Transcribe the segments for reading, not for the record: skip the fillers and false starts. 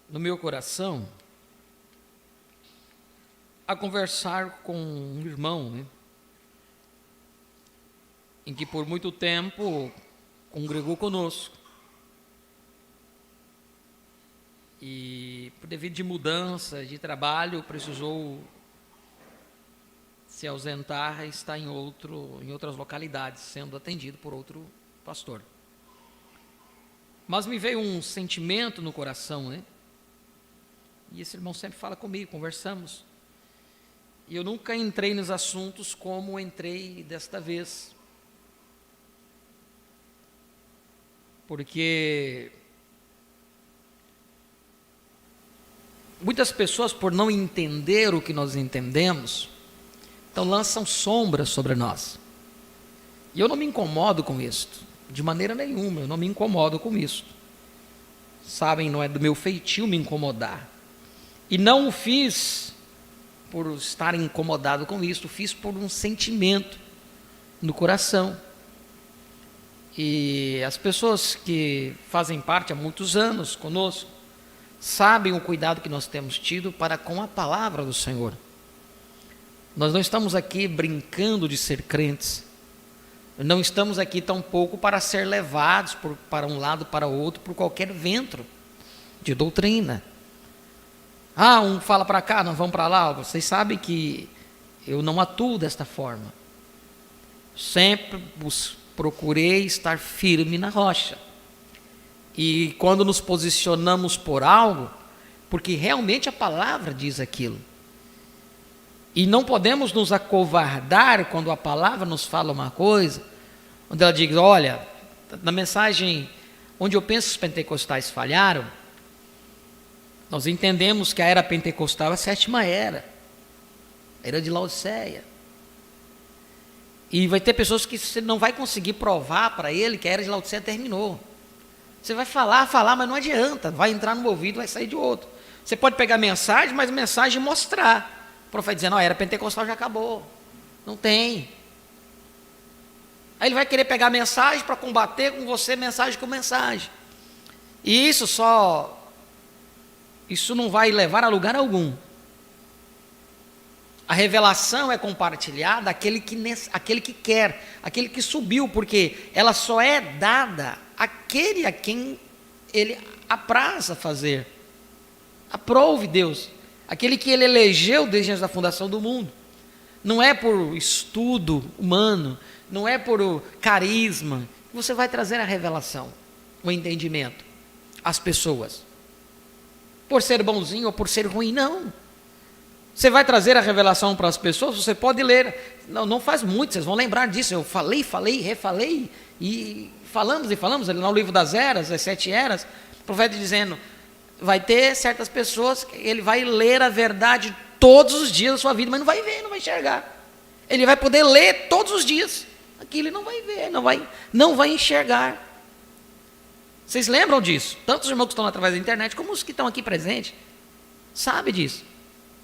no meu coração a conversar com um irmão, né, em que por muito tempo congregou conosco e, por devido de mudança de trabalho, precisou se ausentar e está em outras localidades, sendo atendido por outro pastor. Mas me veio um sentimento no coração, né? E esse irmão sempre fala comigo, conversamos. E eu nunca entrei nos assuntos como entrei desta vez. Porque muitas pessoas, por não entender o que nós entendemos, então lançam sombras sobre nós. E eu não me incomodo com isto, de maneira nenhuma, eu não me incomodo com isto. Sabem, não é do meu feitio me incomodar. E não o fiz por estar incomodado com isto, fiz por um sentimento no coração. E as pessoas que fazem parte há muitos anos conosco, sabem o cuidado que nós temos tido para com a palavra do Senhor. Nós não estamos aqui brincando de ser crentes, não estamos aqui tampouco para ser levados para um lado, para o outro, por qualquer vento de doutrina. Um fala para cá, nós vamos para lá. Vocês sabem que eu não atuo desta forma. Sempre procurei estar firme na rocha. E quando nos posicionamos por algo, porque realmente a palavra diz aquilo. E não podemos nos acovardar quando a palavra nos fala uma coisa, onde ela diz, olha, na mensagem onde eu penso que os pentecostais falharam, nós entendemos que a era pentecostal é a sétima era, a era de Laodiceia. E vai ter pessoas que você não vai conseguir provar para ele que a era de Laodiceia terminou. Você vai falar, mas não adianta, vai entrar no ouvido, vai sair de outro. Você pode pegar a mensagem, mas a mensagem mostrar. O profeta dizendo, a era pentecostal já acabou. Não tem. Aí ele vai querer pegar a mensagem para combater com você, mensagem com mensagem. E isso não vai levar a lugar algum. A revelação é compartilhada àquele que quer, aquele que subiu, porque ela só é dada àquele a quem ele apraz a fazer. Aprove Deus, aquele que ele elegeu desde antes da fundação do mundo. Não é por estudo humano, não é por carisma, você vai trazer a revelação, o entendimento às pessoas. Por ser bonzinho ou por ser ruim, não. Você vai trazer a revelação para as pessoas, você pode ler, não faz muito, vocês vão lembrar disso, eu falei, refalei, e falamos, ali no livro das eras, as 7 eras, o profeta dizendo, vai ter certas pessoas, ele vai ler a verdade todos os dias da sua vida, mas não vai ver, não vai enxergar. Ele vai poder ler todos os dias, aquilo ele não vai ver, não vai enxergar. Vocês lembram disso? Tanto os irmãos que estão através da internet, como os que estão aqui presentes, sabem disso.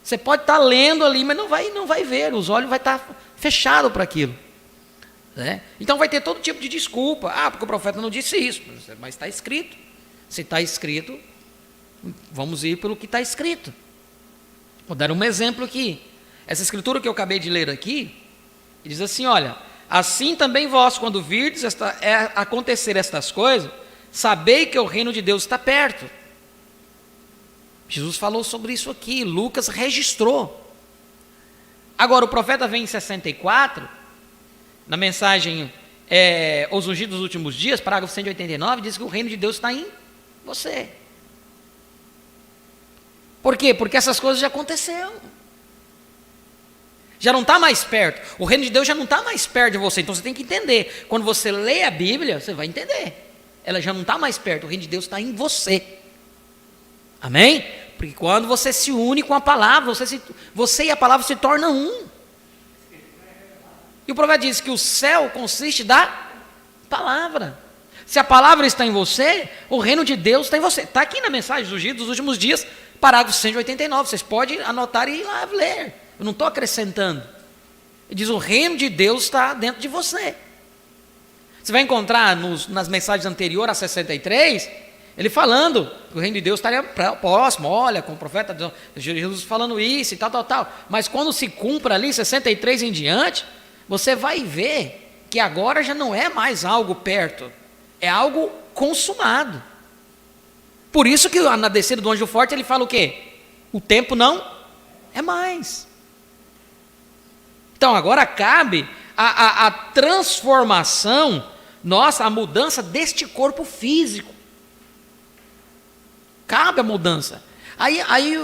Você pode estar lendo ali, mas não vai ver, os olhos vai estar fechados para aquilo. Né? Então vai ter todo tipo de desculpa. Porque o profeta não disse isso, mas está escrito. Se está escrito, vamos ir pelo que está escrito. Vou dar um exemplo aqui. Essa escritura que eu acabei de ler aqui, diz assim, olha, assim também vós, quando virdes acontecer estas coisas, sabei que o reino de Deus está perto. Jesus falou sobre isso aqui, Lucas registrou. Agora o profeta vem em 64, na mensagem Os Ungidos dos Últimos Dias, parágrafo 189, diz que o reino de Deus está em você. Por quê? Porque essas coisas já aconteceram. Já não está mais perto. O reino de Deus já não está mais perto de você. Então você tem que entender. Quando você lê a Bíblia, você vai entender. Ela já não está mais perto. O reino de Deus está em você. Amém? Porque quando você se une com a palavra, você e a palavra se tornam um. E o profeta diz que o céu consiste da palavra. Se a palavra está em você, o reino de Deus está em você. Está aqui na mensagem dos últimos dias, parágrafo 189. Vocês podem anotar e ir lá ler. Eu não estou acrescentando. Ele diz, o reino de Deus está dentro de você. Você vai encontrar nas mensagens anteriores a 63, Ele falando que o reino de Deus estaria próximo, olha, com o profeta Jesus falando isso e tal. Mas quando se cumpra ali, 63 em diante, você vai ver que agora já não é mais algo perto, é algo consumado. Por isso que na descida do anjo forte ele fala o quê? O tempo não é mais. Então agora cabe a transformação nossa, a mudança deste corpo físico. Cabe a mudança. Aí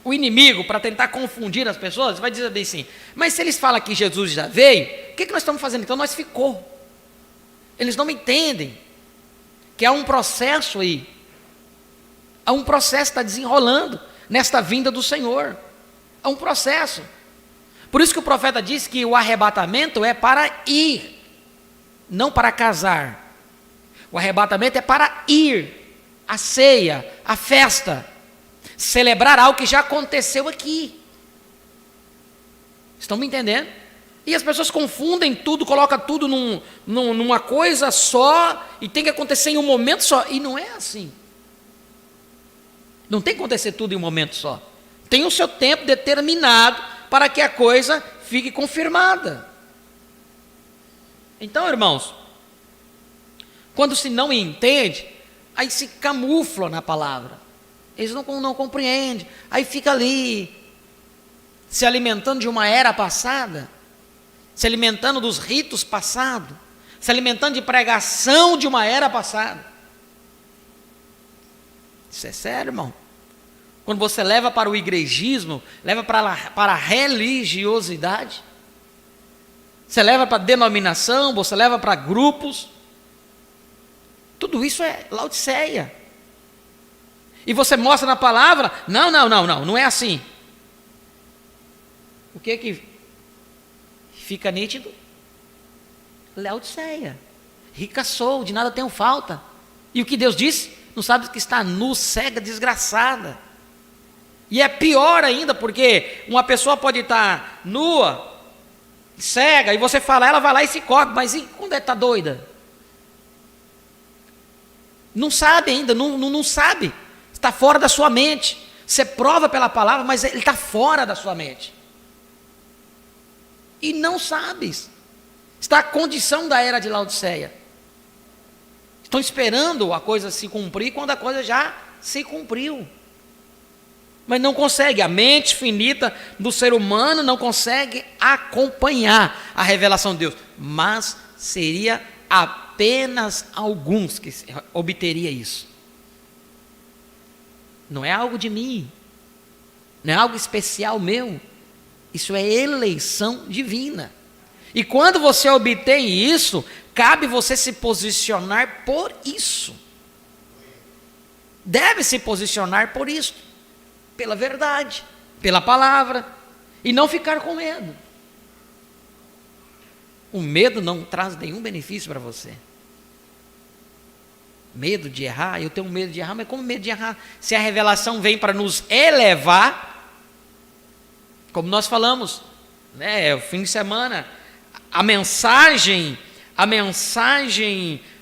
o inimigo, para tentar confundir as pessoas, vai dizer assim, mas se eles falam que Jesus já veio, o que nós estamos fazendo? Então nós ficou. Eles não entendem que há um processo aí. Há um processo que está desenrolando nesta vinda do Senhor. Há um processo. Por isso que o profeta diz que o arrebatamento é para ir, não para casar. O arrebatamento é para ir, a ceia, a festa, celebrar algo que já aconteceu aqui. Estão me entendendo? E as pessoas confundem tudo, colocam tudo numa coisa só, e tem que acontecer em um momento só, e não é assim. Não tem que acontecer tudo em um momento só. Tem o seu tempo determinado para que a coisa fique confirmada. Então, irmãos, quando se não entende, aí se camufla na palavra. Eles não compreendem. Aí fica ali, se alimentando de uma era passada, se alimentando dos ritos passados, se alimentando de pregação de uma era passada. Isso é sério, irmão. Quando você leva para o igrejismo, leva para a religiosidade, você leva para a denominação, você leva para grupos, tudo isso é Laodiceia. E você mostra na palavra, não é assim. O que fica nítido? Laodiceia. Rica sou, de nada tenho falta. E o que Deus disse? Não sabe que está nu, cega, desgraçada. E é pior ainda, porque uma pessoa pode estar nua, cega, e você fala, ela vai lá e se cobre, mas e quando ela está doida? Não sabe ainda, não sabe, está fora da sua mente. Você prova pela palavra, mas ele está fora da sua mente. E não sabes. Está a condição da era de Laodiceia. Estão esperando a coisa se cumprir quando a coisa já se cumpriu. Mas não consegue, a mente finita do ser humano não consegue acompanhar a revelação de Deus. Mas seria apenas alguns que obteria isso. Não é algo de mim, não é algo especial meu. Isso é eleição divina. E quando você obtém isso, cabe você se posicionar por isso. Deve se posicionar por isso, pela verdade, pela palavra, e não ficar com medo. O medo não traz nenhum benefício para você. Medo de errar, eu tenho medo de errar, mas como medo de errar? Se a revelação vem para nos elevar, como nós falamos, né, o fim de semana, a mensagem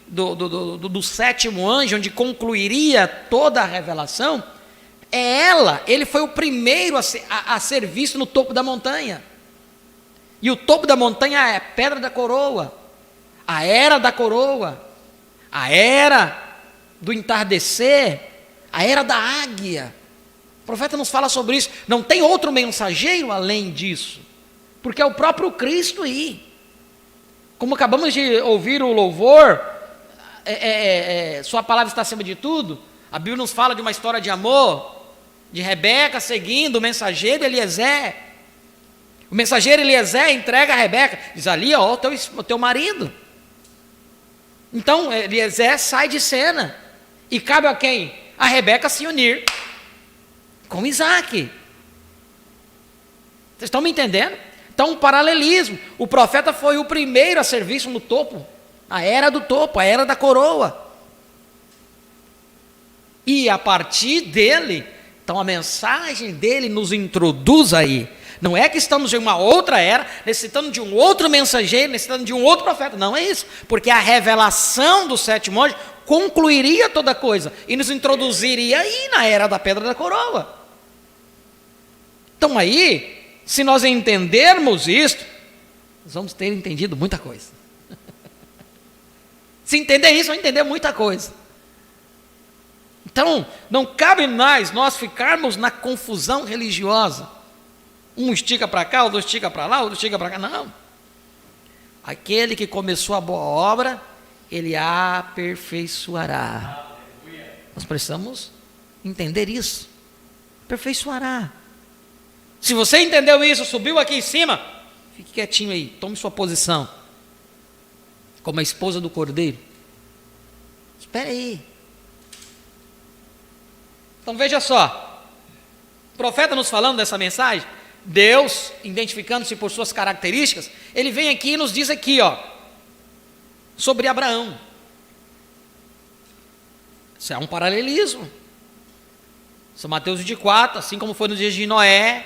do sétimo anjo, onde concluiria toda a revelação, ele foi o primeiro a ser visto no topo da montanha. E o topo da montanha é a pedra da coroa, a era da coroa, a era do entardecer, a era da águia. O profeta nos fala sobre isso. Não tem outro mensageiro além disso, porque é o próprio Cristo aí. Como acabamos de ouvir o louvor, sua palavra está acima de tudo. A Bíblia nos fala de uma história de amor, de Rebeca seguindo o mensageiro Eliezer. O mensageiro Eliezer entrega a Rebeca, diz ali, ó, o teu marido. Então Eliezer sai de cena, e cabe a quem? A Rebeca se unir com Isaac. Vocês estão me entendendo? Então, um paralelismo. O profeta foi o primeiro a ser visto no topo, a era do topo, a era da coroa. E a partir dele, então a mensagem dele nos introduz aí. Não é que estamos em uma outra era, necessitando de um outro mensageiro, necessitando de um outro profeta. Não é isso, porque a revelação do sétimo anjo concluiria toda coisa e nos introduziria aí na era da pedra da coroa. Então aí, se nós entendermos isto, nós vamos ter entendido muita coisa. Se entender isso, vamos entender muita coisa. Então, não cabe mais nós ficarmos na confusão religiosa. Um estica para cá, outro estica para lá, outro estica para cá. Não. Aquele que começou a boa obra, ele a aperfeiçoará. Nós precisamos entender isso. Aperfeiçoará. Se você entendeu isso, subiu aqui em cima, fique quietinho aí, tome sua posição. Como a esposa do cordeiro. Espera aí. Então veja só, o profeta nos falando dessa mensagem, Deus, identificando-se por suas características, ele vem aqui e nos diz aqui, ó, sobre Abraão. Isso é um paralelismo. São Mateus 24, assim como foi nos dias de Noé,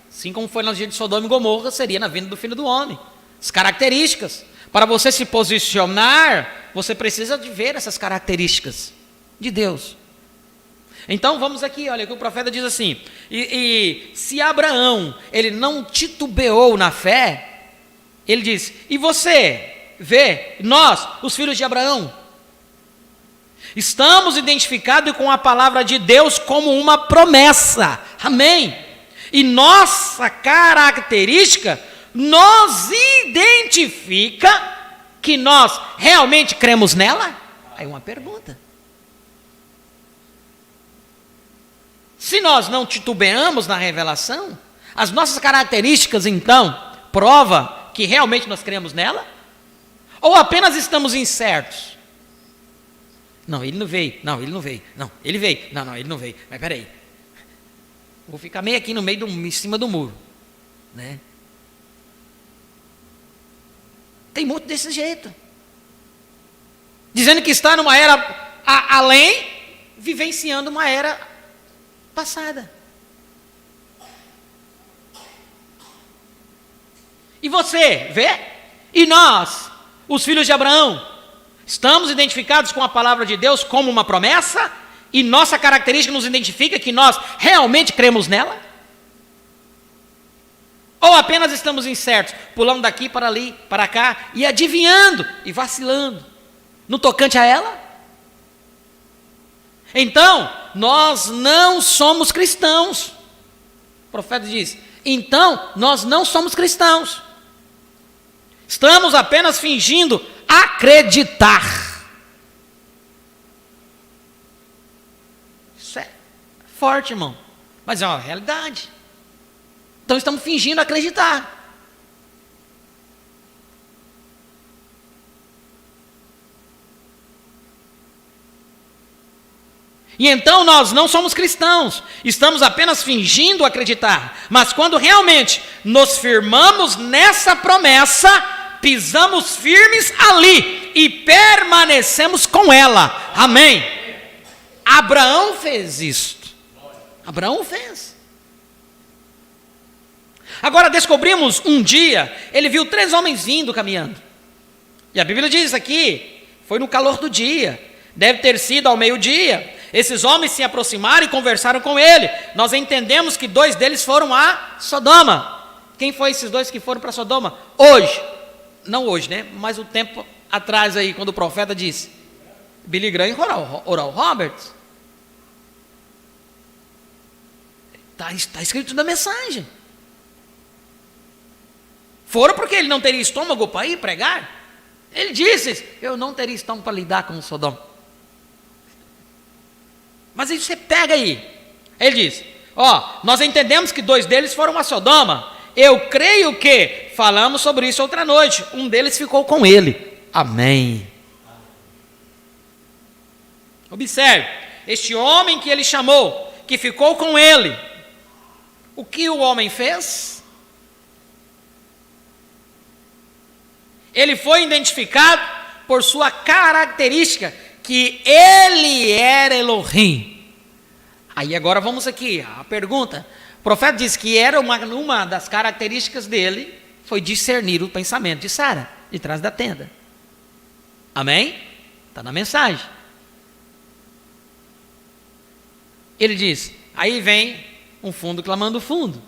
assim como foi nos dias de Sodoma e Gomorra, seria na vinda do Filho do Homem. As características. Para você se posicionar, você precisa de ver essas características de Deus. Então vamos aqui, olha, que o profeta diz assim, e se Abraão, ele não titubeou na fé, ele diz, e você vê, nós, os filhos de Abraão, estamos identificados com a palavra de Deus como uma promessa, amém? E nossa característica nos identifica que nós realmente cremos nela? Aí uma pergunta. Se nós não titubeamos na revelação, as nossas características então prova que realmente nós cremos nela? Ou apenas estamos incertos? Não, ele não veio, não, ele não veio, não, ele veio, não, ele não veio, mas peraí, vou ficar meio aqui no meio, em cima do muro, né? Tem muito desse jeito, dizendo que está numa era além, vivenciando uma era passada. E você vê? E nós, os filhos de Abraão, estamos identificados com a palavra de Deus como uma promessa? E nossa característica nos identifica que nós realmente cremos nela? Ou apenas estamos incertos, pulando daqui para ali, para cá, e adivinhando, e vacilando, no tocante a ela? Então, nós não somos cristãos. O profeta diz, então, nós não somos cristãos. Estamos apenas fingindo acreditar. Isso é forte, irmão, mas é uma realidade. Então, estamos fingindo acreditar. E então nós não somos cristãos, estamos apenas fingindo acreditar, mas quando realmente nos firmamos nessa promessa, pisamos firmes ali e permanecemos com ela, amém? Abraão fez isto, Abraão fez. Agora descobrimos um dia, ele viu 3 homens vindo caminhando, e a Bíblia diz aqui, foi no calor do dia, deve ter sido ao meio-dia. Esses homens se aproximaram e conversaram com ele. Nós entendemos que 2 deles foram a Sodoma. Quem foi esses 2 que foram para Sodoma? Hoje, não hoje, né? Mas o tempo atrás aí, quando o profeta disse, Billy Graham e Oral Roberts. Está escrito na mensagem. Foram porque ele não teria estômago para ir pregar. Ele disse, eu não teria estômago para lidar com Sodoma. Mas aí você pega aí, ele diz, nós entendemos que 2 deles foram a Sodoma, eu creio que, falamos sobre isso outra noite, um deles ficou com ele, amém. Observe, este homem que ele chamou, que ficou com ele, o que o homem fez? Ele foi identificado por sua característica, que ele era Elohim. Aí agora vamos aqui, a pergunta. O profeta diz que era uma das características dele, foi discernir o pensamento de Sara, de trás da tenda. Amém? Está na mensagem. Ele diz, aí vem um fundo clamando fundo.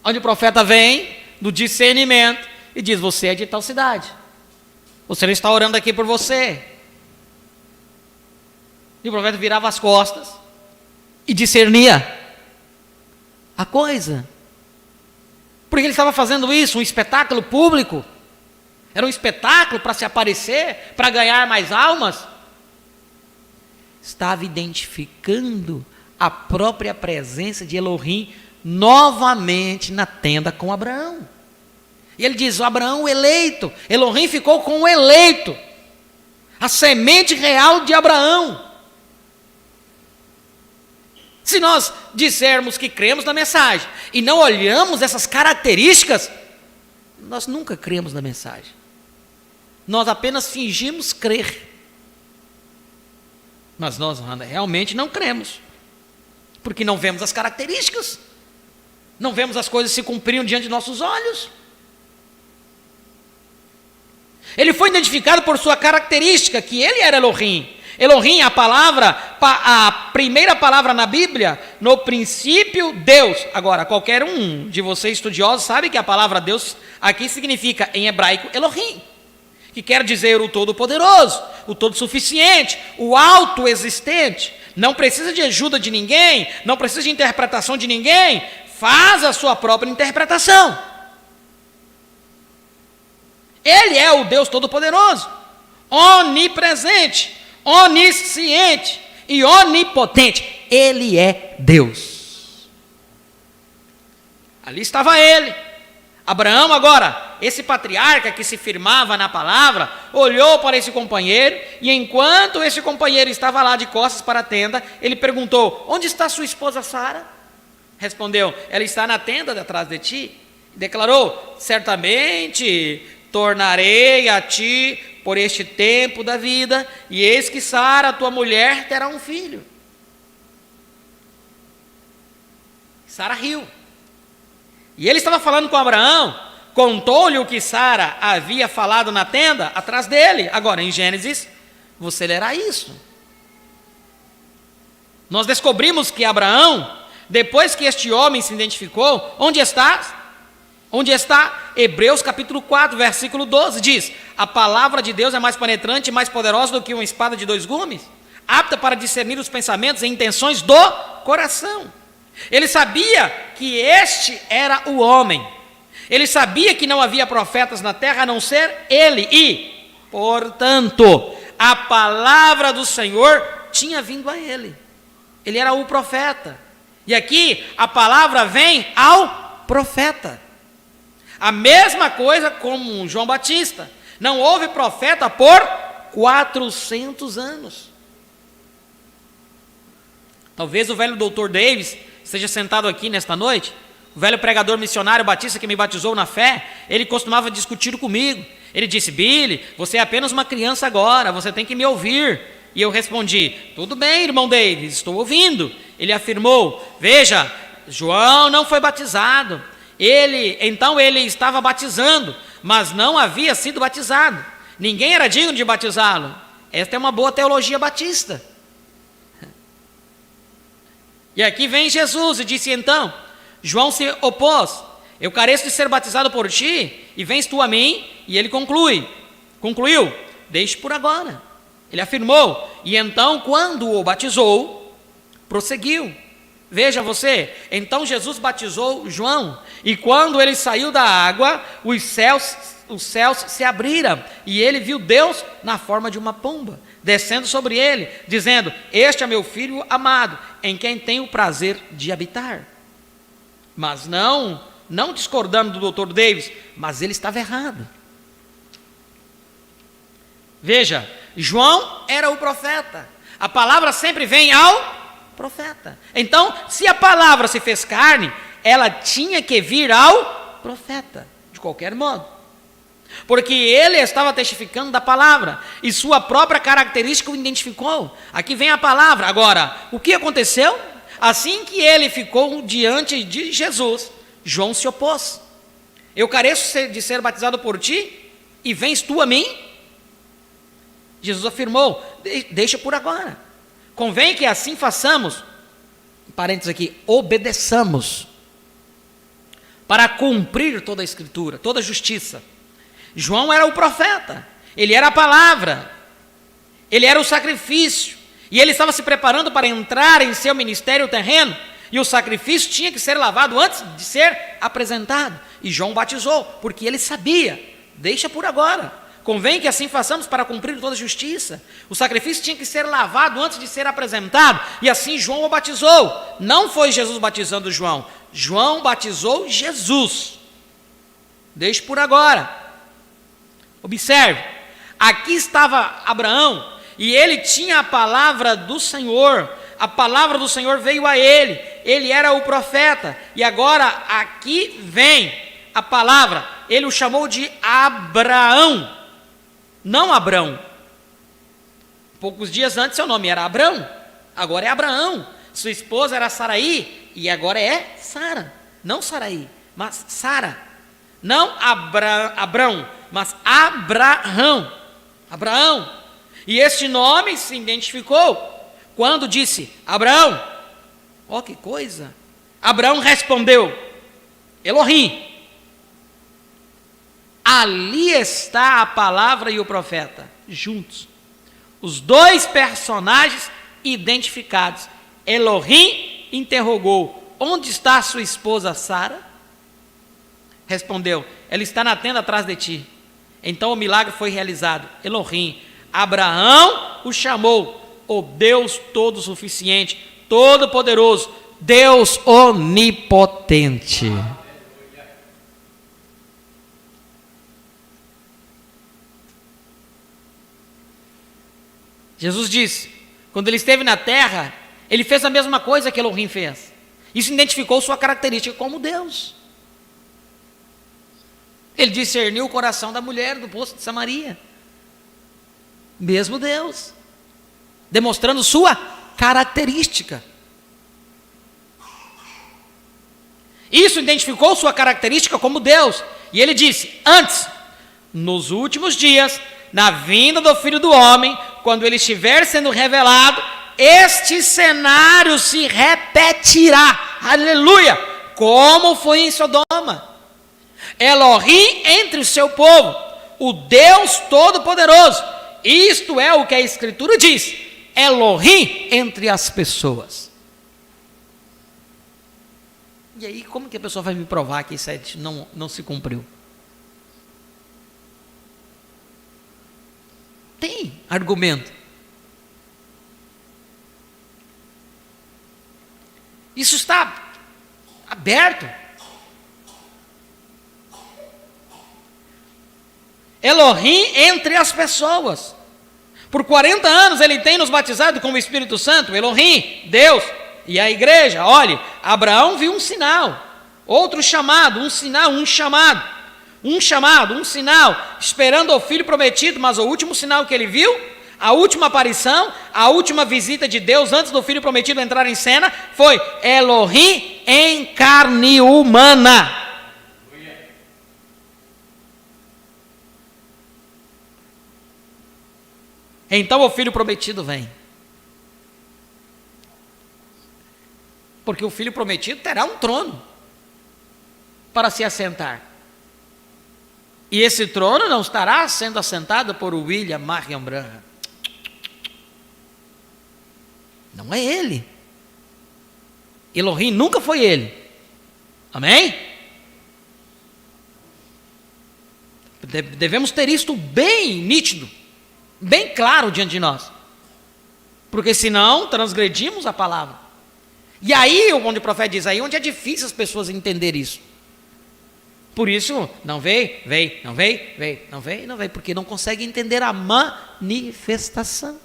Onde o profeta vem do discernimento e diz, você é de tal cidade. Você não está orando aqui por você. E o profeta virava as costas e discernia a coisa. Porque ele estava fazendo isso, um espetáculo público. Era um espetáculo para se aparecer, para ganhar mais almas. Estava identificando a própria presença de Elohim novamente na tenda com Abraão. E ele diz, o Abraão o eleito, Elohim ficou com o eleito, a semente real de Abraão. Se nós dissermos que cremos na mensagem e não olhamos essas características, nós nunca cremos na mensagem. Nós apenas fingimos crer. Mas nós realmente não cremos. Porque não vemos as características. Não vemos as coisas se cumprindo diante de nossos olhos. Ele foi identificado por sua característica, que ele era Elohim. Elohim, a primeira palavra na Bíblia, no princípio, Deus. Agora, qualquer um de vocês estudiosos sabe que a palavra Deus aqui significa, em hebraico, Elohim, que quer dizer o Todo-Poderoso, o Todo-Suficiente, o Autoexistente. Não precisa de ajuda de ninguém, não precisa de interpretação de ninguém, faz a sua própria interpretação. Ele é o Deus Todo-Poderoso, onipresente, onisciente e onipotente. Ele é Deus. Ali estava ele. Abraão agora, esse patriarca que se firmava na palavra, olhou para esse companheiro, e enquanto esse companheiro estava lá de costas para a tenda, ele perguntou, onde está sua esposa Sara? Respondeu, ela está na tenda atrás de ti. Declarou, certamente tornarei a ti por este tempo da vida, e eis que Sara, tua mulher, terá um filho. Sara riu. E ele estava falando com Abraão, contou-lhe o que Sara havia falado na tenda atrás dele. Agora, em Gênesis, você lerá isso. Nós descobrimos que Abraão, depois que este homem se identificou, onde está? Onde está? Hebreus capítulo 4, versículo 12, diz, a palavra de Deus é mais penetrante e mais poderosa do que uma espada de 2 gumes, apta para discernir os pensamentos e intenções do coração. Ele sabia que este era o homem. Ele sabia que não havia profetas na terra a não ser ele. E, portanto, a palavra do Senhor tinha vindo a ele. Ele era o profeta. E aqui a palavra vem ao profeta. A mesma coisa como João Batista. Não houve profeta por 400 anos. Talvez o velho doutor Davis esteja sentado aqui nesta noite. O velho pregador missionário batista que me batizou na fé, ele costumava discutir comigo. Ele disse, Billy, você é apenas uma criança agora, você tem que me ouvir. E eu respondi, tudo bem, irmão Davis, estou ouvindo. Ele afirmou, veja, João não foi batizado. Então ele estava batizando, mas não havia sido batizado. Ninguém era digno de batizá-lo. Esta é uma boa teologia batista. E aqui vem Jesus e disse então, João se opôs, eu careço de ser batizado por ti, e vens tu a mim, e ele concluiu, deixe por agora. Ele afirmou, e então quando o batizou, prosseguiu. Veja você, então Jesus batizou João, e quando ele saiu da água, os céus se abriram, e ele viu Deus na forma de uma pomba, descendo sobre ele, dizendo, este é meu filho amado, em quem tenho o prazer de habitar. Mas não discordando do Dr. Davis, mas ele estava errado. Veja, João era o profeta, a palavra sempre vem ao profeta. Então, se a palavra se fez carne, ela tinha que vir ao profeta, de qualquer modo. Porque ele estava testificando da palavra, e sua própria característica o identificou. Aqui vem a palavra. Agora, o que aconteceu? Assim que ele ficou diante de Jesus, João se opôs. Eu careço de ser batizado por ti, e vens tu a mim? Jesus afirmou: deixa por agora. Convém que assim façamos, parênteses aqui, obedeçamos, para cumprir toda a Escritura, toda a justiça. João era o profeta, ele era a palavra, ele era o sacrifício, e ele estava se preparando para entrar em seu ministério terreno, e o sacrifício tinha que ser lavado antes de ser apresentado. E João batizou, porque ele sabia: deixa por agora, convém que assim façamos para cumprir toda a justiça. O sacrifício tinha que ser lavado antes de ser apresentado, e assim João o batizou. Não foi Jesus batizando João, João batizou Jesus. Deixe por agora. Observe, aqui estava Abraão, e ele tinha a palavra do Senhor. A palavra do Senhor veio a ele, ele era o profeta, e agora aqui vem a palavra. Ele o chamou de Abraão, não Abrão. Poucos dias antes seu nome era Abrão, agora é Abraão. Sua esposa era Saraí, e agora é Sara. Não Saraí, mas Sara. Não Abrão, mas Abraão. Abraão. E este nome se identificou quando disse: Abraão. Ó, que coisa! Abraão respondeu: Elohim. Ali está a palavra e o profeta, juntos. Os dois personagens identificados. Elohim interrogou: onde está sua esposa Sara? Respondeu: ela está na tenda atrás de ti. Então o milagre foi realizado. Elohim, Abraão o chamou o Deus todo-suficiente, todo-poderoso, Deus onipotente. Jesus disse, quando ele esteve na terra, ele fez a mesma coisa que Elohim fez. Isso identificou sua característica como Deus. Ele discerniu o coração da mulher do poço de Samaria. Mesmo Deus, demonstrando sua característica. Isso identificou sua característica como Deus. E ele disse: antes, nos últimos dias, na vinda do Filho do Homem, quando ele estiver sendo revelado, este cenário se repetirá. Aleluia! Como foi em Sodoma. Elohim entre o seu povo, o Deus Todo-Poderoso. Isto é o que a Escritura diz: Elohim entre as pessoas. E aí, como que a pessoa vai me provar que isso não se cumpriu? Tem argumento. Isso está aberto. Elohim entre as pessoas. Por 40 anos ele tem nos batizado com o Espírito Santo. Elohim, Deus. E a igreja, olhe, Abraão viu um sinal, outro chamado, um sinal, um chamado, um chamado, um sinal, esperando o filho prometido. Mas o último sinal que ele viu, a última aparição, a última visita de Deus antes do filho prometido entrar em cena, foi Elohim em carne humana. Então o filho prometido vem. Porque o filho prometido terá um trono para se assentar. E esse trono não estará sendo assentado por William Marion Branham. Não é ele. Elohim nunca foi ele. Amém? Devemos ter isto bem nítido, bem claro diante de nós. Porque senão transgredimos a palavra. E aí, onde o profeta diz, aí onde é difícil as pessoas entenderem isso. Por isso, não veio, porque não consegue entender a manifestação.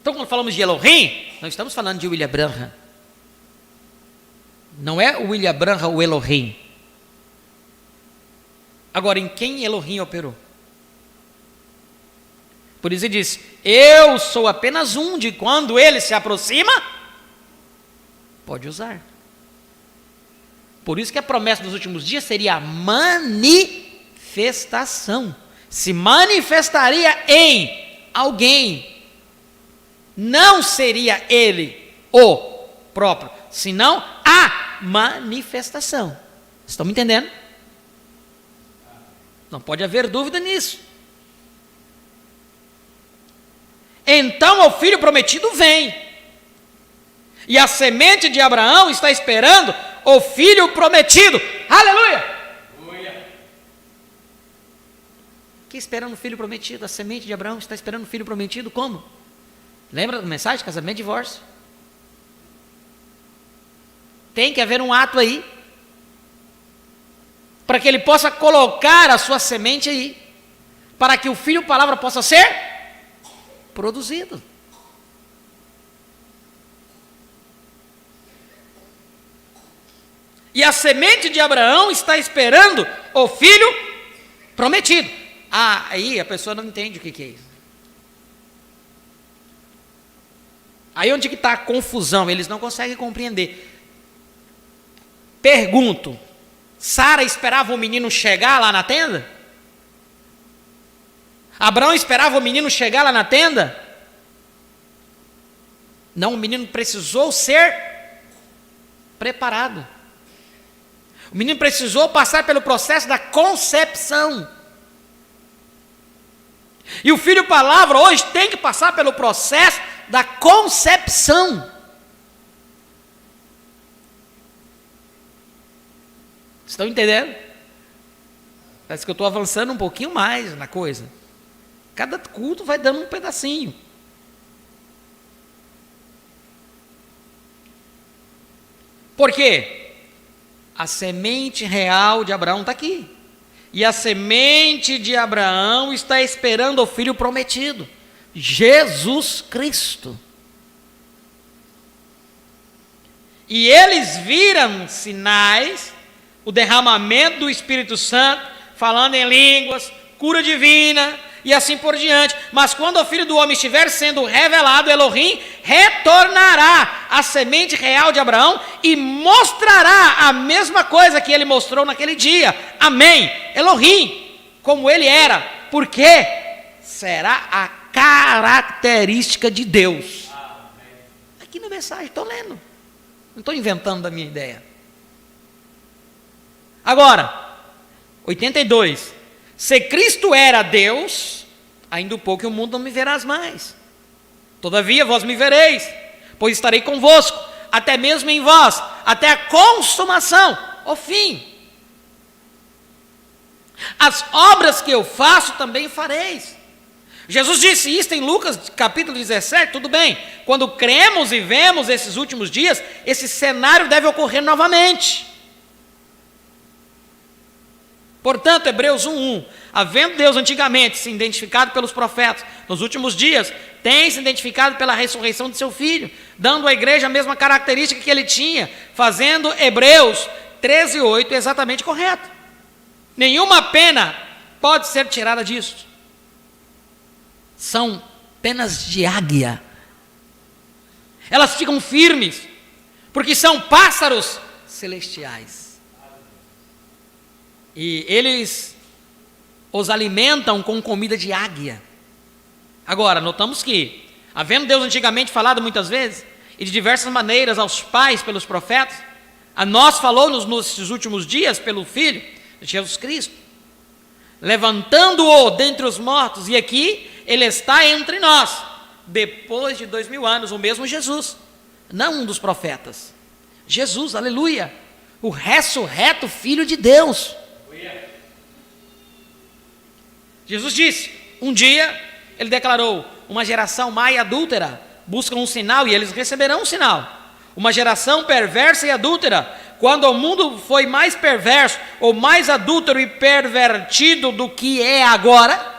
Então, quando falamos de Elohim, não estamos falando de William Branham. Não é o William Branham o Elohim. Agora, em quem Elohim operou? Por isso ele diz: eu sou apenas um de quando ele se aproxima, Pode usar. Por isso que a promessa dos últimos dias seria a manifestação. Se manifestaria em alguém. Não seria ele o próprio, senão a manifestação. Estão me entendendo? Não pode haver dúvida nisso. Então o filho prometido vem. E a semente de Abraão está esperando o filho prometido. Aleluia! Que esperando o filho prometido? A semente de Abraão está esperando o filho prometido como? Lembra da mensagem? Casamento e divórcio. Tem que haver um ato aí, para que ele possa colocar a sua semente aí, para que o filho palavra possa ser produzido. E a semente de Abraão está esperando o filho prometido. Aí a pessoa não entende o que é isso. Aí onde que está a confusão? Eles não conseguem compreender. Pergunto, Sara esperava o menino chegar lá na tenda? Abraão esperava o menino chegar lá na tenda? Não, o menino precisou ser preparado. O menino precisou passar pelo processo da concepção. E o filho palavra hoje tem que passar pelo processo da concepção. Estão entendendo? Parece que eu estou avançando um pouquinho mais na coisa. Cada culto vai dando um pedacinho. Por quê? A semente real de Abraão está aqui. E a semente de Abraão está esperando o filho prometido, Jesus Cristo. E eles viram sinais, o derramamento do Espírito Santo, falando em línguas, cura divina e assim por diante. Mas quando o Filho do Homem estiver sendo revelado, Elohim retornará à semente real de Abraão e mostrará a mesma coisa que ele mostrou naquele dia. Amém. Elohim, como ele era, porque será a característica de Deus. Aqui na mensagem, estou lendo. Não estou inventando da minha ideia. Agora, 82. Se Cristo era Deus, ainda um pouco o mundo não me verás mais. Todavia vós me vereis, pois estarei convosco, até mesmo em vós, até a consumação, o fim. As obras que eu faço também fareis. Jesus disse isso em Lucas capítulo 17, tudo bem. Quando cremos e vemos esses últimos dias, esse cenário deve ocorrer novamente. Portanto, Hebreus 1:1, havendo Deus antigamente se identificado pelos profetas, nos últimos dias, tem se identificado pela ressurreição de seu Filho, dando à igreja a mesma característica que ele tinha, fazendo Hebreus 13:8 exatamente correto. Nenhuma pena pode ser tirada disso. São penas de águia. Elas ficam firmes, porque são pássaros celestiais. E eles os alimentam com comida de águia. Agora, notamos que, havendo Deus antigamente falado muitas vezes, e de diversas maneiras aos pais pelos profetas, a nós falou-nos nesses últimos dias pelo Filho, Jesus Cristo, levantando-o dentre os mortos, e aqui ele está entre nós, depois de 2000 anos, o mesmo Jesus, não um dos profetas, Jesus, aleluia, o ressurreto Filho de Deus. Jesus disse, um dia, ele declarou, uma geração má e adúltera busca um sinal e eles receberão um sinal. Uma geração perversa e adúltera, quando o mundo foi mais perverso, ou mais adúltero e pervertido do que é agora,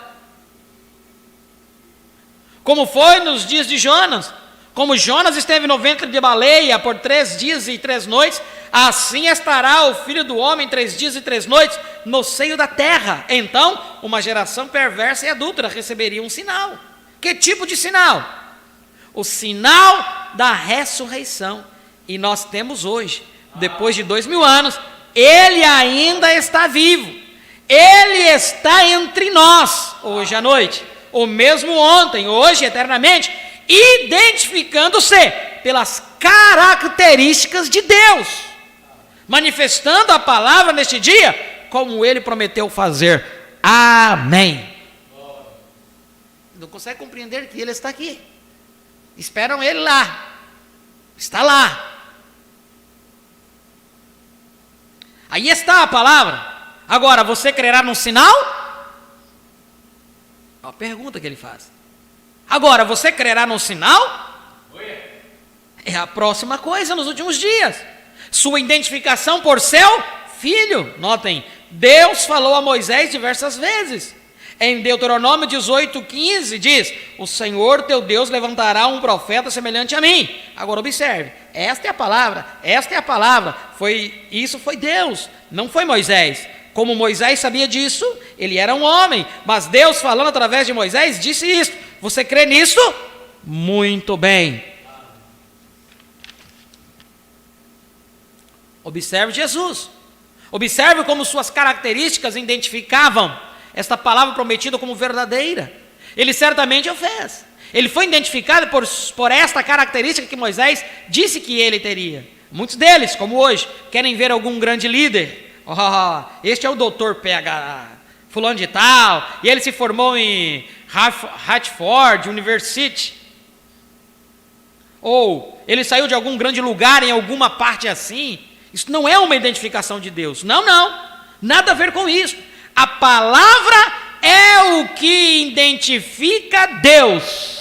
como foi nos dias de Jonas, como Jonas esteve no ventre de baleia por 3 dias e 3 noites, assim estará o Filho do Homem 3 dias e 3 noites no seio da terra. Então, uma geração perversa e adúltera receberia um sinal. Que tipo de sinal? O sinal da ressurreição. E nós temos hoje, depois de 2000 anos, ele ainda está vivo. Ele está entre nós, hoje à noite, ou mesmo ontem, hoje, eternamente, identificando-se pelas características de Deus, manifestando a palavra neste dia, como ele prometeu fazer. Amém. Não consegue compreender que ele está aqui. Esperam ele lá. Está lá. Aí está a palavra. Agora, você crerá num sinal? É a pergunta que ele faz. Agora, você crerá num sinal? É a próxima coisa nos últimos dias. Sua identificação por seu filho. Notem, Deus falou a Moisés diversas vezes. Em Deuteronômio 18:15 diz: o Senhor teu Deus levantará um profeta semelhante a mim. Agora observe, esta é a palavra, isso foi Deus, não foi Moisés. Como Moisés sabia disso, ele era um homem, mas Deus falando através de Moisés disse isso. Você crê nisso? Muito bem. Observe Jesus. Observe como suas características identificavam esta palavra prometida como verdadeira. Ele certamente o fez. Ele foi identificado por esta característica que Moisés disse que ele teria. Muitos deles, como hoje, querem ver algum grande líder. Este é o doutor PH, fulano de tal, e ele se formou em Hartford University. Ou ele saiu de algum grande lugar em alguma parte assim. Isso não é uma identificação de Deus. Não, nada a ver com isso. A palavra é o que identifica Deus.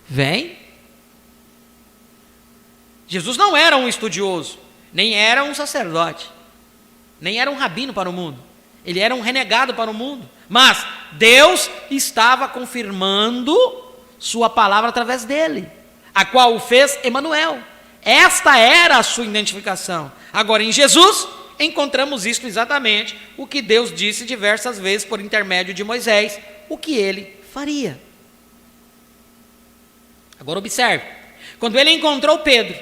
Vem. Jesus não era um estudioso, nem era um sacerdote, nem era um rabino para o mundo. Ele era um renegado para o mundo. Mas Deus estava confirmando sua palavra através dele, a qual o fez Emanuel. Esta era a sua identificação. Agora em Jesus encontramos isto exatamente, o que Deus disse diversas vezes por intermédio de Moisés, o que ele faria. Agora observe, quando ele encontrou Pedro,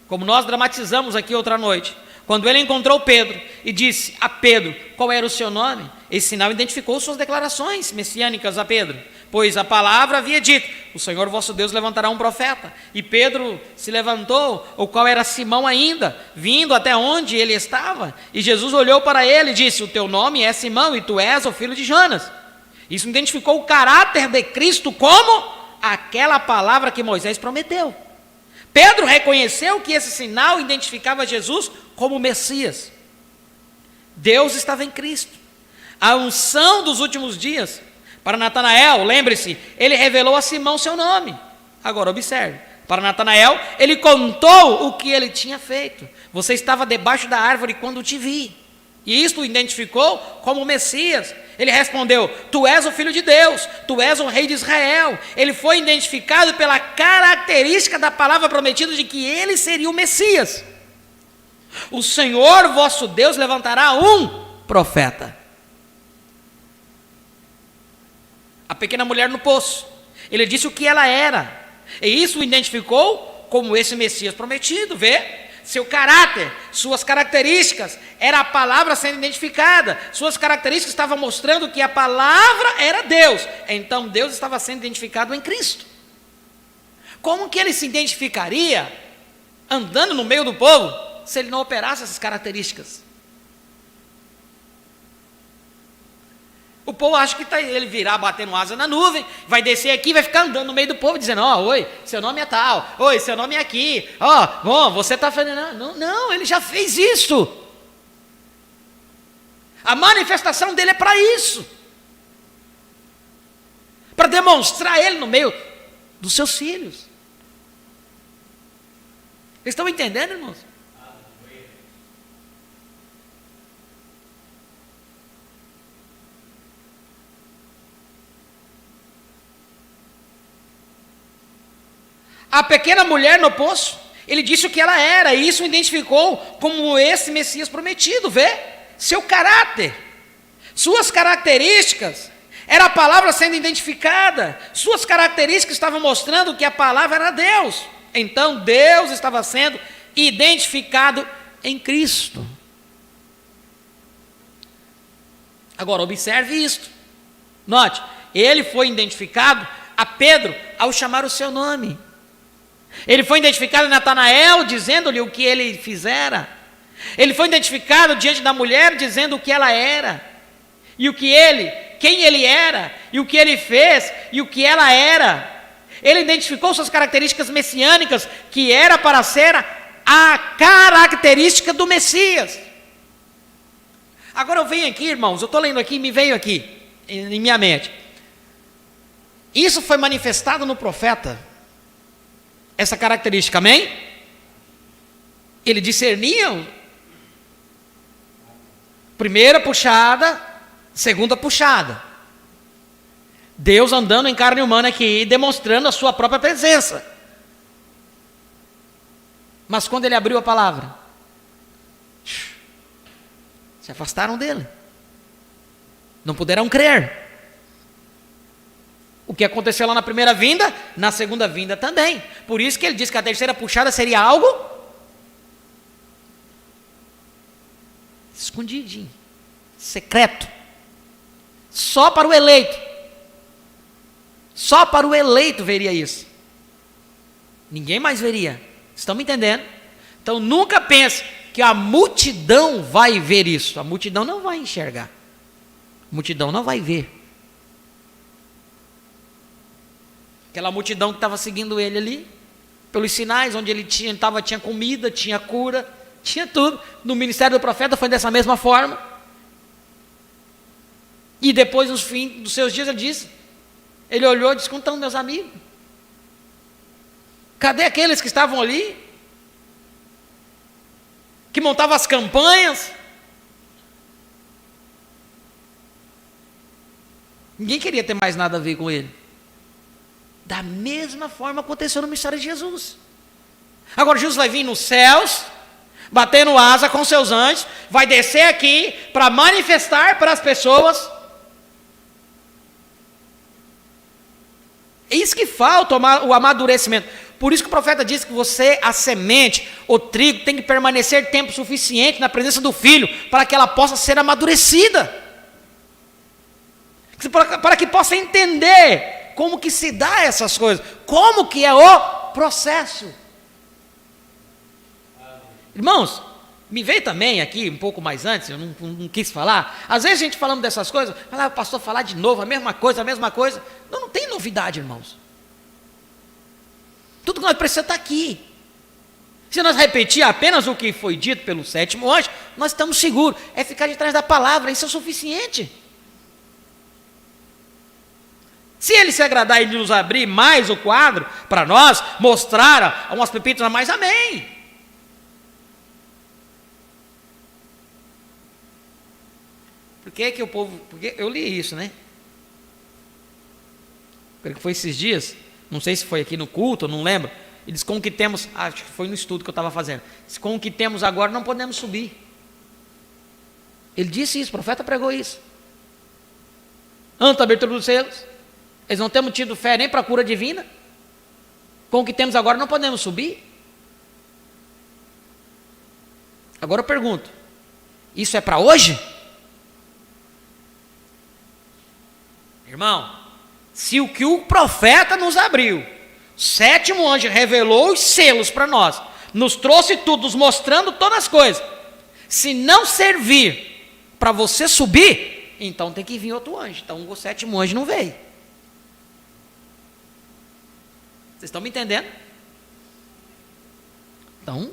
como nós dramatizamos aqui outra noite, quando ele encontrou Pedro e disse a Pedro qual era o seu nome, esse sinal identificou suas declarações messiânicas a Pedro, pois a palavra havia dito: o Senhor vosso Deus levantará um profeta. E Pedro se levantou, o qual era Simão ainda, vindo até onde ele estava, e Jesus olhou para ele e disse: o teu nome é Simão, e tu és o filho de Jonas. Isso identificou o caráter de Cristo como aquela palavra que Moisés prometeu. Pedro reconheceu que esse sinal identificava Jesus como o Messias. Deus estava em Cristo. A unção dos últimos dias para Natanael, lembre-se, ele revelou a Simão seu nome. Agora observe, para Natanael ele contou o que ele tinha feito. Você estava debaixo da árvore quando te vi, e isto o identificou como o Messias. Ele respondeu: tu és o Filho de Deus, tu és o Rei de Israel. Ele foi identificado pela característica da palavra prometida de que ele seria o Messias. O Senhor vosso Deus levantará um profeta. A pequena mulher no poço, ele disse o que ela era, e isso o identificou como esse Messias prometido. Vê? Seu caráter, suas características, era a palavra sendo identificada. Suas características estavam mostrando que a palavra era Deus. Então Deus estava sendo identificado em Cristo. Como que ele se identificaria andando no meio do povo se ele não operasse essas características? O povo acha que ele virá batendo asa na nuvem, vai descer aqui, vai ficar andando no meio do povo, dizendo: oi, seu nome é tal, oi, seu nome é aqui, bom, você está fazendo. Não, ele já fez isso. A manifestação dele é para isso, para demonstrar ele no meio dos seus filhos. Vocês estão entendendo, irmãos? A pequena mulher no poço, ele disse o que ela era, e isso o identificou como esse Messias prometido. Vê? Seu caráter, suas características, era a palavra sendo identificada, suas características estavam mostrando que a palavra era Deus. Então Deus estava sendo identificado em Cristo. Agora, observe isto. Note, ele foi identificado a Pedro ao chamar o seu nome. Ele foi identificado a Natanael, dizendo-lhe o que ele fizera. Ele foi identificado diante da mulher, dizendo o que ela era. E o que ele, quem ele era, e o que ele fez, e o que ela era. Ele identificou suas características messiânicas, que era para ser a característica do Messias. Agora eu venho aqui, irmãos, eu estou lendo aqui, me veio aqui, em minha mente. Isso foi manifestado no profeta, essa característica, amém? Ele discernia, primeira puxada, segunda puxada. Deus andando em carne humana aqui, demonstrando a sua própria presença. Mas quando ele abriu a palavra, se afastaram dele. Não puderam crer. O que aconteceu lá na primeira vinda, na segunda vinda também. Por isso que ele diz que a terceira puxada seria algo escondidinho, secreto. Só para o eleito. Só para o eleito veria isso. Ninguém mais veria. Estão me entendendo? Então nunca pense que a multidão vai ver isso. A multidão não vai enxergar. A multidão não vai ver. Aquela multidão que estava seguindo ele ali, pelos sinais, onde ele tinha comida, tinha cura, tinha tudo. No ministério do profeta foi dessa mesma forma. E depois, no fim dos seus dias, ele olhou e disse: como estão meus amigos? Cadê aqueles que estavam ali? Que montavam as campanhas? Ninguém queria ter mais nada a ver com ele. Da mesma forma aconteceu no mistério de Jesus. Agora Jesus vai vir nos céus, batendo asa com seus anjos, vai descer aqui para manifestar para as pessoas. É isso que falta, o amadurecimento. Por isso que o profeta diz que você, a semente, o trigo, tem que permanecer tempo suficiente na presença do filho, para que ela possa ser amadurecida. Para que possa entender como que se dá essas coisas, como que é o processo. Irmãos, me veio também aqui, um pouco mais antes, eu não quis falar, às vezes a gente falando dessas coisas, o pastor falar de novo, a mesma coisa, não tem novidade, irmãos. Tudo que nós precisamos está aqui. Se nós repetir apenas o que foi dito pelo sétimo anjo, nós estamos seguros, é ficar de trás da palavra, isso é suficiente. Se ele se agradar e nos abrir mais o quadro para nós, mostrar umas pepitas a mais, amém. Por que o povo... Porque eu li isso, né? Creio que foi esses dias, não sei se foi aqui no culto, não lembro. Ele diz: com o que temos... acho que foi no estudo que eu estava fazendo. Diz: com o que temos agora não podemos subir. Ele disse isso, o profeta pregou isso. Antes da abertura dos selos, eles não temos tido fé nem para a cura divina. Com o que temos agora não podemos subir. Agora eu pergunto: isso é para hoje? Irmão, se o que o profeta nos abriu, o sétimo anjo revelou os selos para nós, nos trouxe tudo, nos mostrando todas as coisas, se não servir para você subir, então tem que vir outro anjo. Então o sétimo anjo não veio. Vocês estão me entendendo? Então,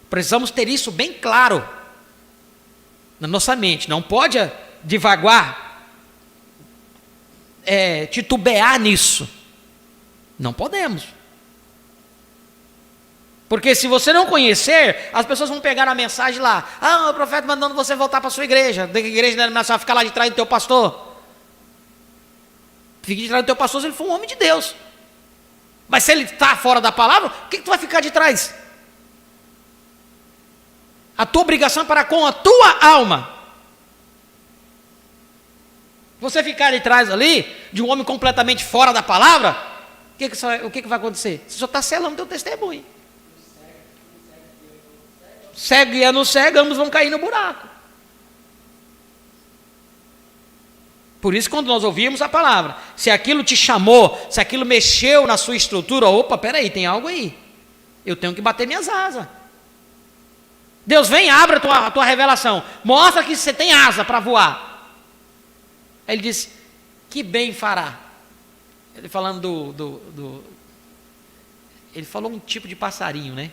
precisamos ter isso bem claro na nossa mente. Não pode divagar, titubear nisso. Não podemos. Porque se você não conhecer, as pessoas vão pegar a mensagem lá: o profeta mandando você voltar para a sua igreja. Da igreja denominacional, ficar lá de trás do teu pastor. Fique de trás do teu pastor se ele for um homem de Deus. Mas se ele está fora da palavra, o que tu vai ficar de trás? A tua obrigação é para com a tua alma. Você ficar de trás ali, de um homem completamente fora da palavra, o que vai acontecer? Você só está selando o teu testemunho. cego guiando o cego, ambos vão cair no buraco. Por isso, quando nós ouvimos a palavra, se aquilo te chamou, se aquilo mexeu na sua estrutura, opa, peraí, tem algo aí. Eu tenho que bater minhas asas. Deus vem, abre a tua revelação, mostra que você tem asa para voar. Aí ele diz, que bem fará. Ele falando ele falou um tipo de passarinho, né?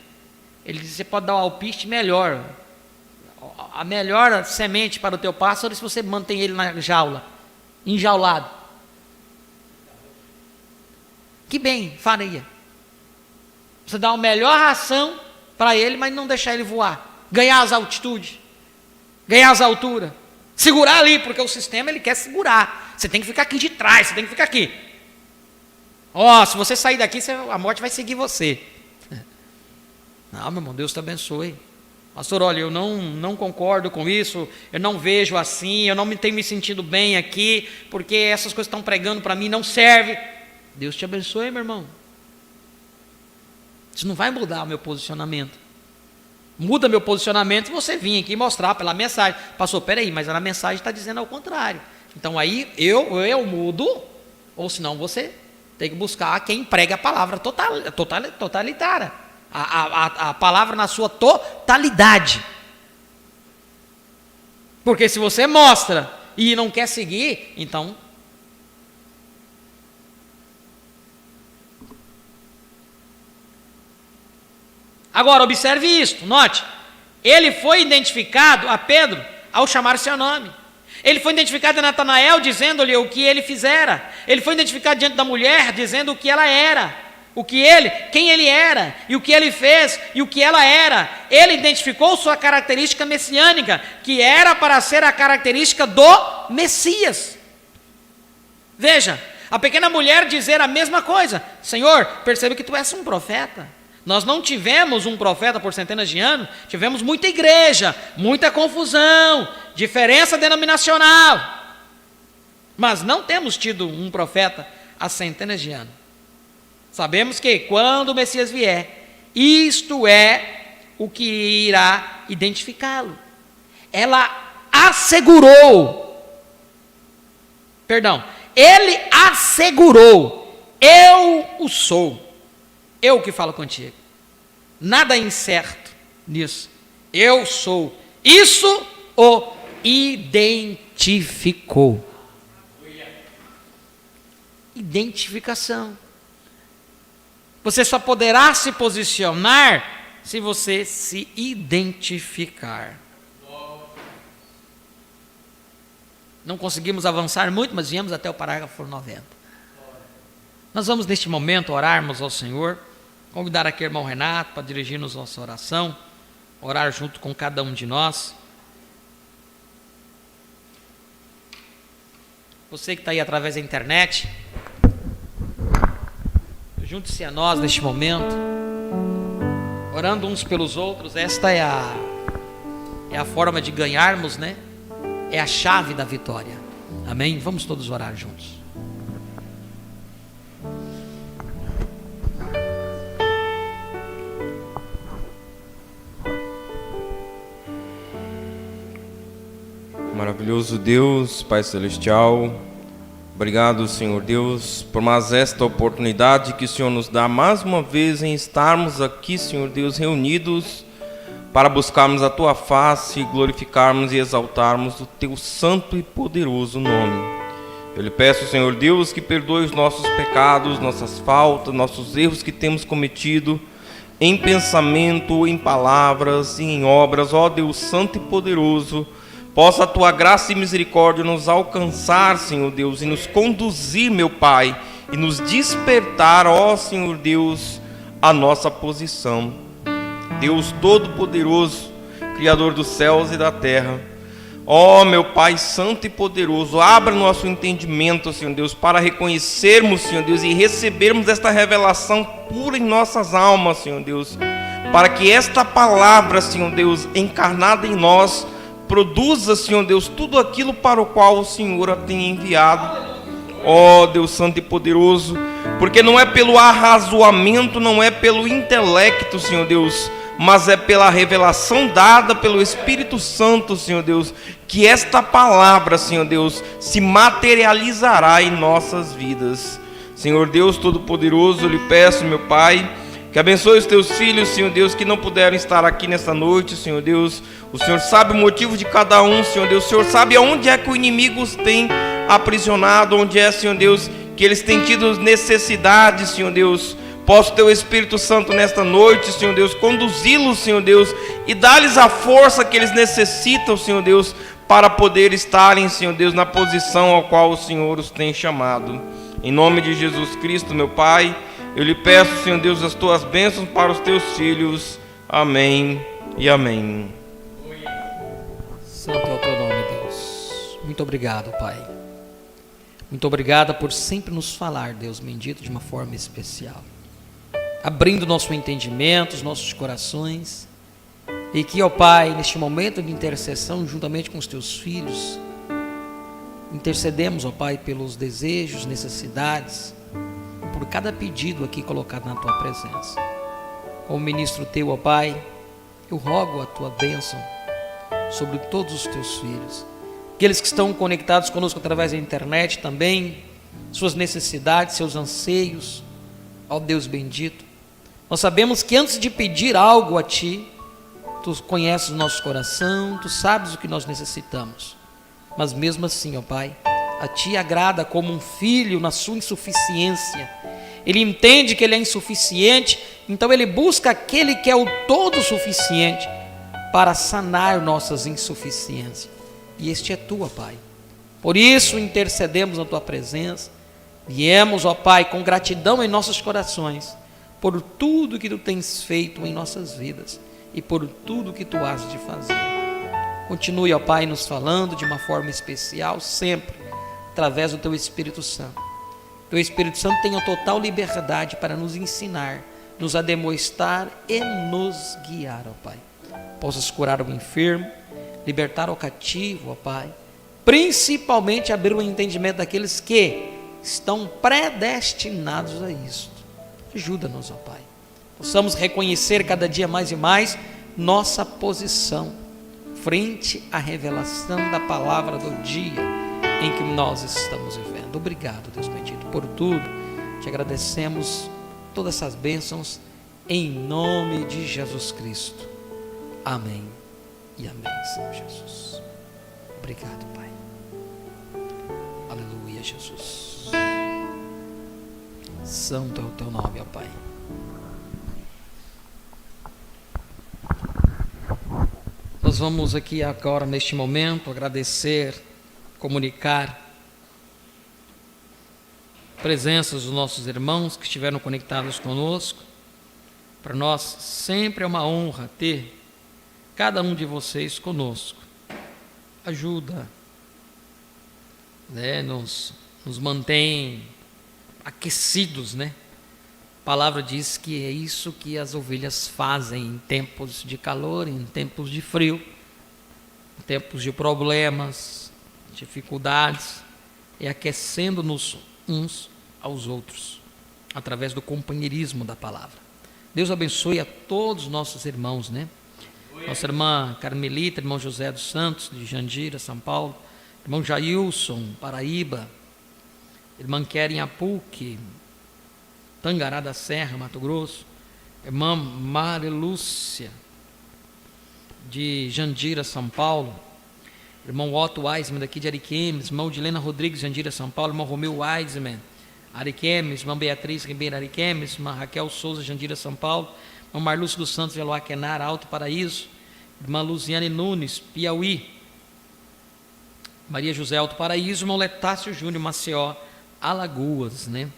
Ele disse, você pode dar um alpiste melhor, a melhor semente para o teu pássaro, se você mantém ele na jaula, enjaulado. Que bem faria. Você dá a melhor ração para ele, mas não deixar ele voar, ganhar as altitudes, ganhar as alturas, segurar ali, porque o sistema ele quer segurar. Você tem que ficar aqui de trás, você tem que ficar aqui. Se você sair daqui, a morte vai seguir você. Não, meu irmão, Deus te abençoe. Pastor, olha, eu não concordo com isso, eu não vejo assim, eu não tenho me sentido bem aqui, porque essas coisas que estão pregando para mim não servem. Deus te abençoe, meu irmão. Isso não vai mudar o meu posicionamento. Muda meu posicionamento se você vir aqui mostrar pela mensagem. Pastor, peraí, mas a mensagem está dizendo ao contrário. Então aí eu mudo, ou senão você tem que buscar quem prega a palavra totalitária. A palavra na sua totalidade. Porque se você mostra e não quer seguir, então... Agora, observe isto, note. Ele foi identificado a Pedro ao chamar seu nome. Ele foi identificado a Natanael dizendo-lhe o que ele fizera. Ele foi identificado diante da mulher dizendo o que ela era. Quem ele era, e o que ele fez, e o que ela era. Ele identificou sua característica messiânica, que era para ser a característica do Messias. Veja, a pequena mulher dizer a mesma coisa. Senhor, percebe que tu és um profeta. Nós não tivemos um profeta por centenas de anos, tivemos muita igreja, muita confusão, diferença denominacional. Mas não temos tido um profeta há centenas de anos. Sabemos que quando o Messias vier, isto é o que irá identificá-lo. Ela assegurou, ele assegurou, eu o sou, eu que falo contigo. Nada incerto nisso, eu sou. Isso o identificou. Identificação. Você só poderá se posicionar se você se identificar. Não conseguimos avançar muito, mas viemos até o parágrafo 90. Nós vamos neste momento orarmos ao Senhor, convidar aqui o irmão Renato para dirigir-nos nossa oração, orar junto com cada um de nós. Você que está aí através da internet, junte-se a nós neste momento, orando uns pelos outros. Esta é a forma de ganharmos, né? É a chave da vitória. Amém? Vamos todos orar juntos. Maravilhoso Deus, Pai Celestial, obrigado, Senhor Deus, por mais esta oportunidade que o Senhor nos dá mais uma vez em estarmos aqui, Senhor Deus, reunidos para buscarmos a Tua face, glorificarmos e exaltarmos o Teu santo e poderoso nome. Eu lhe peço, Senhor Deus, que perdoe os nossos pecados, nossas faltas, nossos erros que temos cometido em pensamento, em palavras e em obras. Ó Deus santo e poderoso, possa a Tua graça e misericórdia nos alcançar, Senhor Deus, e nos conduzir, meu Pai, e nos despertar, ó Senhor Deus, a nossa posição. Deus Todo-Poderoso, Criador dos céus e da terra, ó meu Pai santo e poderoso, abra nosso entendimento, Senhor Deus, para reconhecermos, Senhor Deus, e recebermos esta revelação pura em nossas almas, Senhor Deus, para que esta palavra, Senhor Deus, encarnada em nós, produza, Senhor Deus, tudo aquilo para o qual o Senhor a tem enviado. Ó Deus santo e poderoso, porque não é pelo arrazoamento, não é pelo intelecto, Senhor Deus, mas é pela revelação dada pelo Espírito Santo, Senhor Deus, que esta palavra, Senhor Deus, se materializará em nossas vidas. Senhor Deus Todo-Poderoso, eu lhe peço, meu Pai, que abençoe os teus filhos, Senhor Deus, que não puderam estar aqui nesta noite, Senhor Deus. O Senhor sabe o motivo de cada um, Senhor Deus. O Senhor sabe aonde é que o inimigo os tem aprisionado, onde é, Senhor Deus, que eles têm tido necessidade, Senhor Deus. Posso teu Espírito Santo nesta noite, Senhor Deus, conduzi-los, Senhor Deus, e dar-lhes a força que eles necessitam, Senhor Deus, para poder estarem, Senhor Deus, na posição ao qual o Senhor os tem chamado. Em nome de Jesus Cristo, meu Pai, eu lhe peço, Senhor Deus, as tuas bênçãos para os teus filhos. Amém e amém. Santo é o teu nome, Deus. Muito obrigado, Pai. Muito obrigado por sempre nos falar, Deus bendito, de uma forma especial, abrindo nosso entendimento, os nossos corações, e que, ó Pai, neste momento de intercessão, juntamente com os teus filhos, intercedemos, ó Pai, pelos desejos, necessidades, por cada pedido aqui colocado na tua presença. Como ministro teu, ó Pai, eu rogo a tua bênção sobre todos os teus filhos, aqueles que estão conectados conosco através da internet também, suas necessidades, seus anseios, ó Deus bendito. Nós sabemos que antes de pedir algo a Ti, Tu conheces o nosso coração, Tu sabes o que nós necessitamos, mas mesmo assim, ó Pai, a Ti agrada como um filho na sua insuficiência. Ele entende que ele é insuficiente, então ele busca aquele que é o todo suficiente para sanar nossas insuficiências, e este é Tu, ó Pai. Por isso intercedemos na Tua presença, viemos, ó Pai, com gratidão em nossos corações, por tudo que Tu tens feito em nossas vidas, e por tudo que Tu has de fazer. Continue, ó Pai, nos falando de uma forma especial, sempre, através do Teu Espírito Santo. Teu Espírito Santo tem a total liberdade para nos ensinar, nos ademoestar e nos guiar, ó Pai. Possas curar o enfermo, libertar o cativo, ó Pai, principalmente abrir o entendimento daqueles que estão predestinados a isto. Ajuda-nos, ó Pai. Possamos reconhecer cada dia mais e mais nossa posição frente à revelação da palavra do dia em que nós estamos vivendo. Obrigado, Deus bendito, por tudo. Te agradecemos todas essas bênçãos em nome de Jesus Cristo. Amém e amém, Senhor Jesus. Obrigado, Pai. Aleluia, Jesus. Santo é o Teu nome, ó Pai. Nós vamos aqui agora, neste momento, agradecer, comunicar presenças dos nossos irmãos que estiveram conectados conosco. Para nós sempre é uma honra ter cada um de vocês conosco. Ajuda, né? Nos mantém aquecidos, né? A palavra diz que é isso que as ovelhas fazem em tempos de calor, em tempos de frio, em tempos de problemas, dificuldades, é aquecendo-nos uns aos outros, através do companheirismo da palavra. Deus abençoe a todos os nossos irmãos, né? Nossa irmã Carmelita, irmão José dos Santos, de Jandira, São Paulo, irmão Jailson, Paraíba, irmã Keren Apuque, Tangará da Serra, Mato Grosso, irmã Marilúcia, de Jandira, São Paulo, irmão Otto Weisman, daqui de Ariquemes, irmão Dilena Rodrigues, Jandira, São Paulo, irmão Romeu Weisman, Ariquemes, irmã Beatriz Ribeiro, Ariquemes, irmã Raquel Souza, Jandira, São Paulo, irmão Marlúcio dos Santos, Veloaquenar, Alto Paraíso, irmã Luziane Nunes, Piauí, Maria José, Alto Paraíso, irmão Letácio Júnior, Maceió, Alagoas, né?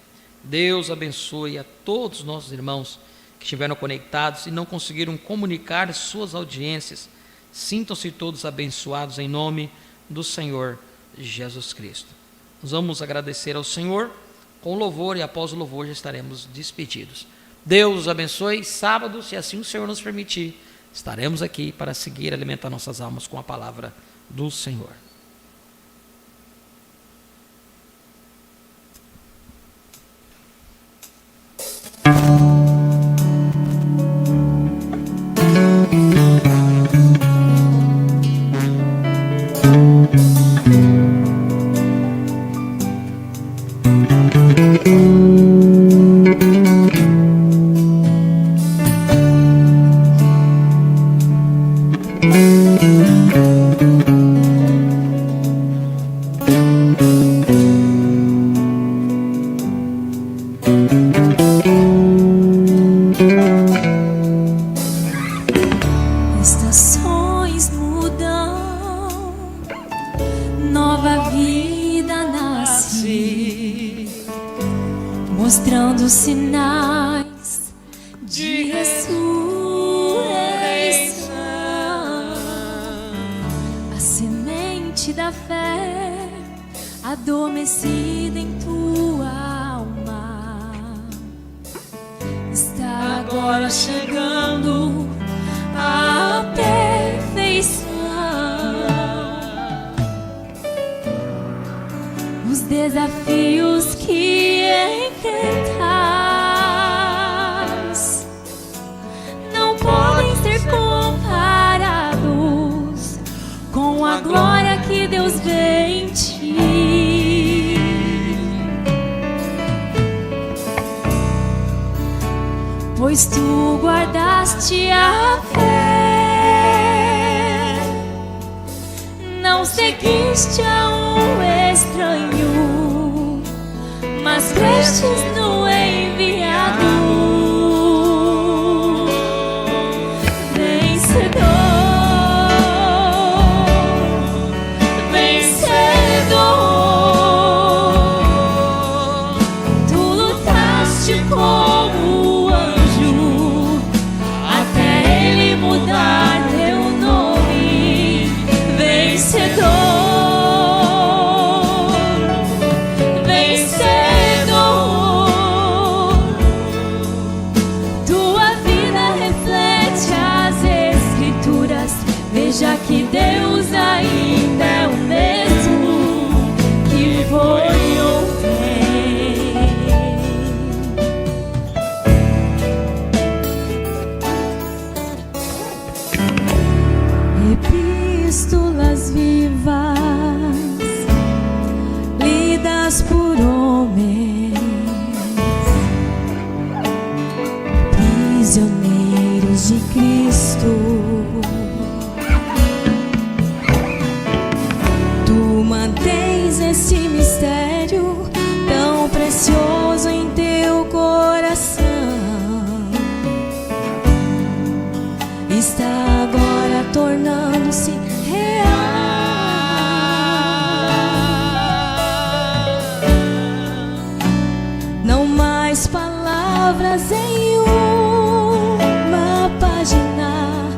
Deus abençoe a todos os nossos irmãos que estiveram conectados e não conseguiram comunicar suas audiências. Sintam-se todos abençoados em nome do Senhor Jesus Cristo. Nós vamos agradecer ao Senhor com louvor e após o louvor já estaremos despedidos. Deus os abençoe. Sábado, se assim o Senhor nos permitir, estaremos aqui para seguir alimentar nossas almas com a palavra do Senhor. Estações mudam, nova vida nasce, mostrando sinais de ressurreição. A semente da fé adormecida em tua alma está agora chegando a perfeição. Os desafios que enfrentas não podem ser comparados com a glória que Deus vê em ti. Pois tu guardaste a fé, não seguiste a um estranho, mas crestes no enviado. Vencedor, vencedor, tu lutaste como anjo até ele mudar teu nome. Vencedor, vencedor, tua vida reflete as escrituras. Veja que Deus ainda é o mesmo que foi ontem. Epístolas vivas, lidas por homens, prisioneiros de Cristo. Tu mantens esse mistério tão precioso em teu coração. Está agora tornando-se real. Não mais palavras em uma página,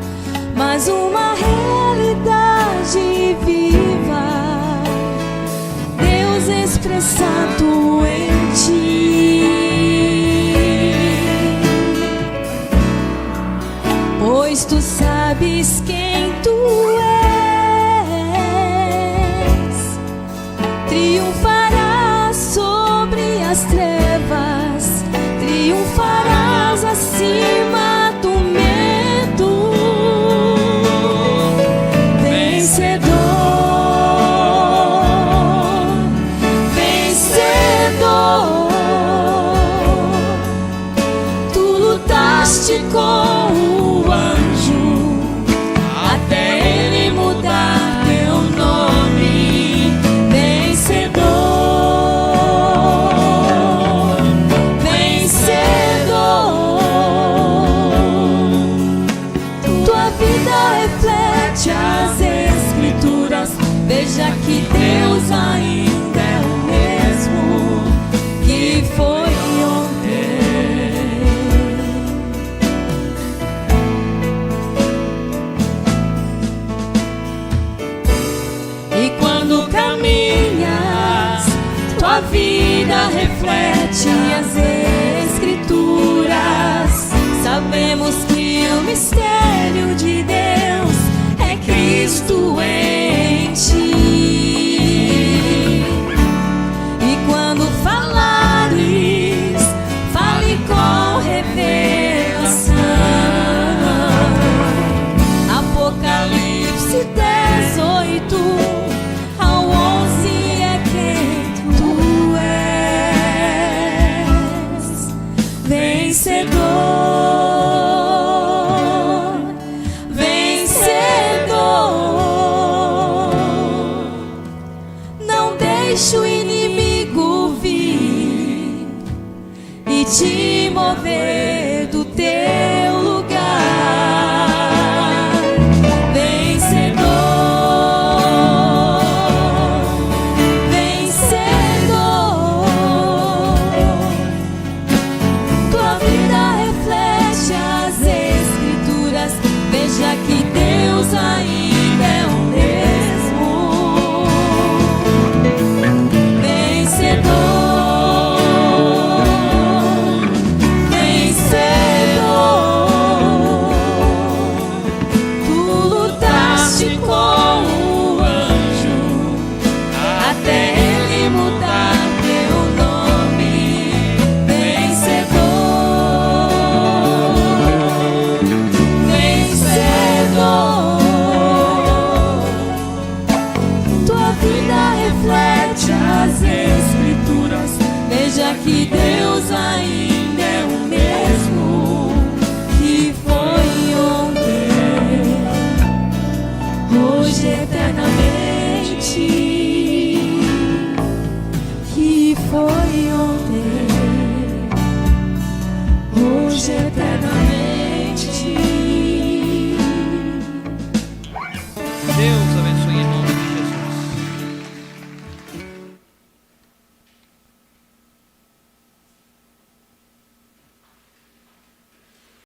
mas uma realidade viva, Deus expressado em ti. Pois tu sabes quem tu és, triunfarás sobre as trevas, triunfarás acima do medo. Vencedor, vencedor, tu lutaste com o anjo até ele mudar teu nome. Vencedor, vencedor, tua vida reflete as escrituras. Veja que Deus ainda é o mesmo que foi ontem. E quando caminhas, tua vida reflete as escrituras. Sabemos que o mistério de Deus é Cristo em ti. E quando falares, fale com revelação. Apocalipse 18 ao 11 é quem tu és. Não deixe o inimigo vir e te mover do teu lugar. Vencedor, vencedor. Tua vida reflete as Escrituras. Veja que Deus ainda é o mesmo. Vencedor, vencedor. Tu lutaste com o anjo até ele mudar teu nome. Vencedor, vencedor. Tua vida reflete as Escrituras. Veja que Deus ainda é o mesmo que foi ontem, hoje eternamente, que foi